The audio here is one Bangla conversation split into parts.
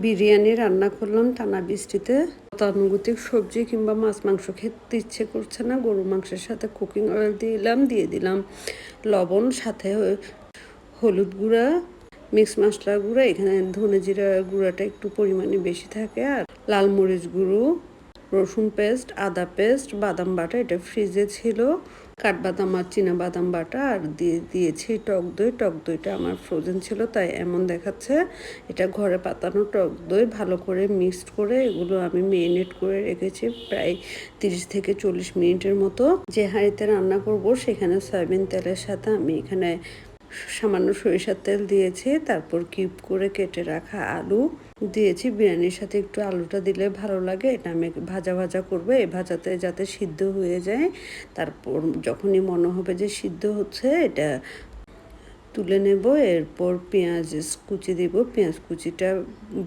বিরিয়ানি রান্না করলাম টানা বৃষ্টিতে। গতানুগতিক সবজি কিংবা মাছ মাংস খেতে ইচ্ছে করছে না। গরু মাংসের সাথে কুকিং অয়েল দিয়ে দিলাম লবণ, সাথে হলুদ গুঁড়া, মিক্স মশলা গুঁড়া, এখানে ধনে জিরা গুঁড়াটা একটু পরিমাণে বেশি থাকে, আর লাল মরিচ গুঁড়ো, রসুন পেস্ট, আদা পেস্ট, বাদাম বাটা, এটা ফ্রিজে ছিল, কাঠবাদাম আর চীনা বাদাম বাটা, আর দিয়েছি টক দই। টক দইটা আমার ফ্রোজেন ছিল তাই এমন দেখাচ্ছে। এটা ঘরে পাতানো টক দই, ভালো করে মিক্সড করে এগুলো আমি মেরিনেট করে রেখেছি প্রায় 30 থেকে 40 মিনিটের মতো। যে হাঁড়িতে রান্না করব সেখানে সয়াবিন তেলের সাথে আমি এখানে সামান্য সরিষার তেল দিয়েছি, তারপর কিউব করে কেটে রাখা আলু দিয়েছি। বিরিয়ানির সাথে একটু আলুটা দিলে ভালো লাগে। এটা আমি ভাজা ভাজা করবো, এই ভাজাতে যাতে সিদ্ধ হয়ে যায়। তারপর যখনই মনে হবে যে সিদ্ধ হচ্ছে এটা তুলে নেব। এরপর পেঁয়াজ কুচি দিব। পেঁয়াজ কুচিটা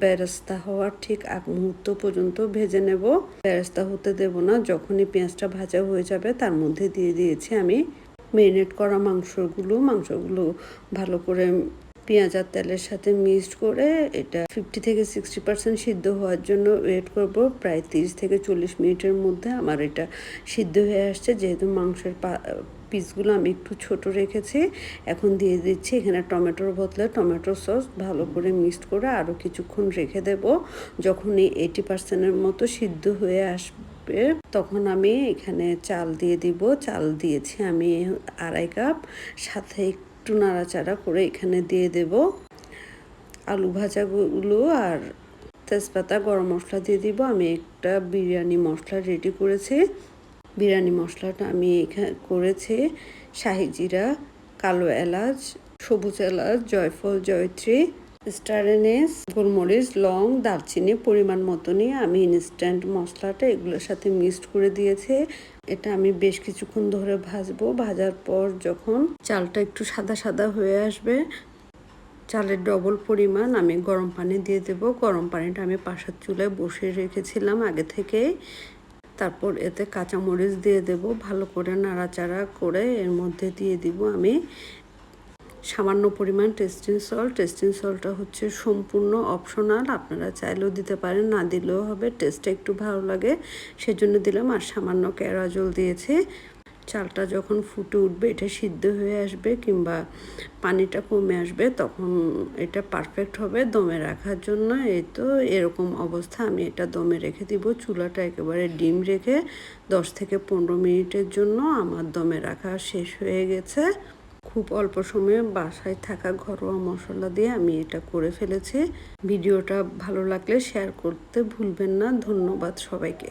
বেরেস্তা হওয়ার ঠিক আগ মুহূর্ত পর্যন্ত ভেজে নেব, বেরেস্তা হতে দেব না। যখনই পেঁয়াজটা ভাজা হয়ে যাবে তার মধ্যে দিয়ে দিয়েছি আমি মেরিনেট করা মাংসগুলো ভালো করে পেঁয়াজ আর তেলের সাথে মিক্সড করে এটা 50 থেকে 60% সিদ্ধ হওয়ার জন্য ওয়েট করব। প্রায় 30 থেকে 40 মিনিটের মধ্যে আমার এটা সিদ্ধ হয়ে আসছে। যেহেতু মাংসের পিসগুলো আমি একটু ছোট রেখেছি, এখন দিয়ে দিচ্ছি এখানে টমেটোর বদলে টমেটো সস, ভালো করে মিক্সড করে আরও কিছুক্ষণ রেখে দেব। যখনই 80%-এর মতো সিদ্ধ হয়ে আসবে তখন আমি এখানে চাল দিয়ে দিব। চাল দিয়েছি আমি 2.5 কাপ, সাথে একটু নাড়াচাড়া করে এখানে দিয়ে দেব আলু ভাজাগুলো আর তেজপাতা, গরম মশলা দিয়ে দিব। আমি একটা বিরিয়ানি মশলা রেডি করেছি। বিরিয়ানি মশলাটা আমি এখানে করেছি শাহি জিরা, কালো এলাচ, সবুজ এলাচ, জয়ফল, জয়ত্রী, স্টার এনিস, গোলমরিচ, লং, দারচিনি পরিমাণ মতো নিয়ে আমি ইনস্ট্যান্ট মশলাটা এগুলোর সাথে মিক্সড করে দিয়েছি। এটা আমি বেশ কিছুক্ষণ ধরে ভাজবো। ভাজার পর যখন চালটা একটু সাদা সাদা হয়ে আসবে, চালের ডবল পরিমাণ আমি গরম পানি দিয়ে দেব। গরম পানিটা আমি পাশের চুলায় বসিয়ে রেখেছিলাম আগে থেকে। তারপর এতে কাঁচামরিচ দিয়ে দেব, ভালো করে নাড়াচাড়া করে এর মধ্যে দিয়ে দিব আমি সামান্য পরিমাণ টেস্টিং সল্ট। টেস্টিং সল্টটা হচ্ছে সম্পূর্ণ অপশনাল, আপনারা চাইলেও দিতে পারেন, না দিলেও হবে, টেস্টটা একটু ভালো লাগে সেজন্য দিলাম। আর সামান্য কেওড়া জল দিয়েছি। চালটা যখন ফুটে উঠবে, এটা সিদ্ধ হয়ে আসবে কিংবা পানিটা কমে আসবে, তখন এটা পারফেক্ট হবে দমে রাখার জন্য। এই তো এরকম অবস্থা আমি এটা দমে রেখে দিব। চুলাটা একেবারে ডিম রেখে 10 থেকে 15 মিনিটের জন্য আমার দমে রাখা শেষ হয়ে গেছে। খুব অল্প সময়ে বাসায় থাকা ঘরোয়া মশলা দিয়ে আমি এটা করে ফেলেছি। ভিডিওটা ভালো লাগলে শেয়ার করতে ভুলবেন না। ধন্যবাদ সবাইকে।